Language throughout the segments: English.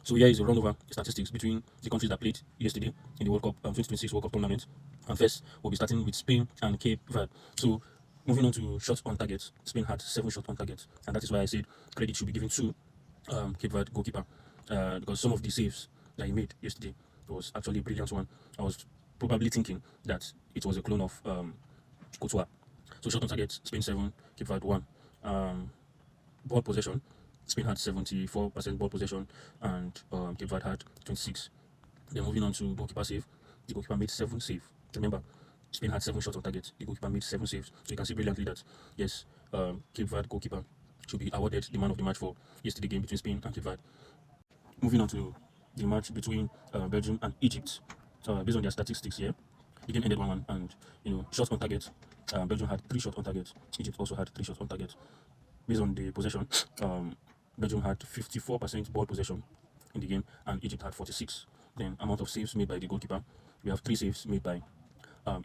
So here is a run over statistics between the countries that played yesterday in the World Cup 2026 World Cup tournament. And first, we'll be starting with Spain and Cape Verde. So moving on to shots on target, Spain had 7 shots on target, and that is why I said credit should be given to Cape Verde goalkeeper because some of the saves that he made yesterday was actually a brilliant one. I was probably thinking that it was a clone of Courtois. So shot on target, Spain 7, Cape Verde 1. Ball possession, Spain had 74% ball possession and Cape Verde had 26. Then moving on to goalkeeper save, the goalkeeper made 7 saves. Remember, Spain had 7 shots on target. The goalkeeper made 7 saves. So you can see brilliantly that yes, Cape Verde goalkeeper should be awarded the man of the match for yesterday game between Spain and Cape Verde. Moving on to the match between Belgium and Egypt. Based on their statistics here, the game ended 1-1, and shots on target. Belgium had 3 shots on target. Egypt also had 3 shots on target. Based on the possession, Belgium had 54% ball possession in the game, and Egypt had 46. Then amount of saves made by the goalkeeper, we have 3 saves made by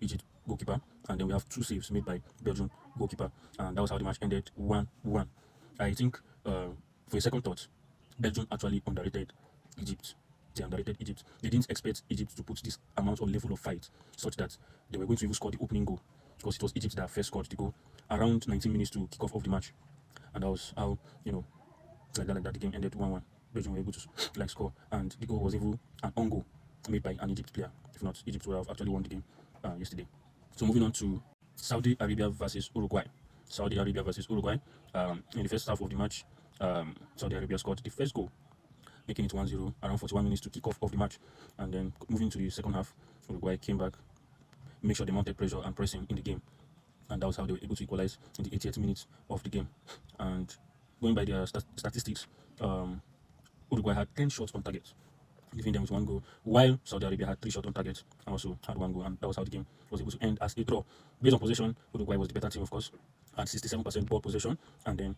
Egypt goalkeeper, and then we have 2 saves made by Belgium goalkeeper, and that was how the match ended 1-1. I think for a second thought, Belgium actually underrated Egypt. They underrated Egypt. They didn't expect Egypt to put this amount or level of fight such that they were going to even score the opening goal because it was Egypt that first scored the goal around 19 minutes to kick off of the match, and that was how like that the game ended 1-1. Belgium were able to score, and the goal was even an own goal made by an Egypt player. If not, Egypt would have actually won the game yesterday. So moving on to Saudi Arabia versus Uruguay. Saudi Arabia versus Uruguay. In the first half of the match, Saudi Arabia scored the first goal, making it 1-0 around 41 minutes to kick off of the match. And then moving to the second half, Uruguay came back, make sure they mounted pressure and pressing in the game. And that was how they were able to equalize in the 80th minute of the game. And going by their statistics, Uruguay had 10 shots on target, leaving them with 1 goal, while Saudi Arabia had 3 shots on target and also had 1 goal. And that was how the game was able to end as a draw. Based on possession, Uruguay was the better team, of course, had 67% ball possession, and then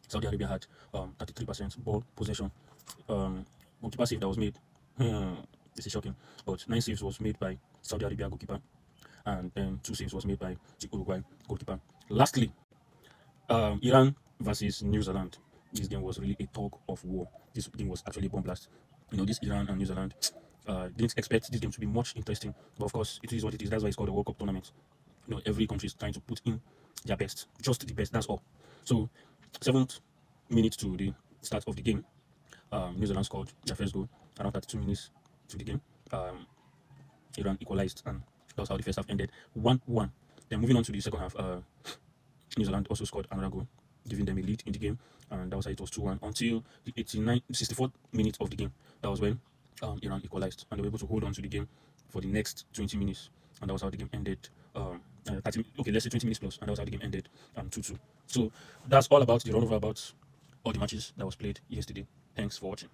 Saudi Arabia had 33% ball possession. Goalkeeper save that was made, this is shocking, but 9 saves was made by Saudi Arabia goalkeeper, and then 2 saves was made by the Uruguay goalkeeper. Lastly, Iran versus New Zealand. This game was really a tug of war. This game was actually a bomb blast. This Iran and New Zealand. Didn't expect this game to be much interesting, but of course, it is what it is. That's why it's called a World Cup tournament. Every country is trying to put in their best, just the best. That's all. So, 7th minute to the start of the game, New Zealand scored their first goal around 32 minutes to the game. Iran equalized, and that's how the first half ended 1-1. Then moving on to the second half, New Zealand also scored another goal, giving them a lead in the game, and that was how it was 2-1 until the 64th minute of the game. That was when Iran equalized, and they were able to hold on to the game for the next 20 minutes, and that was how the game ended. 20 minutes plus, and that was how the game ended 2-2. So that's all about the run over about all the matches that was played yesterday. Thanks for watching.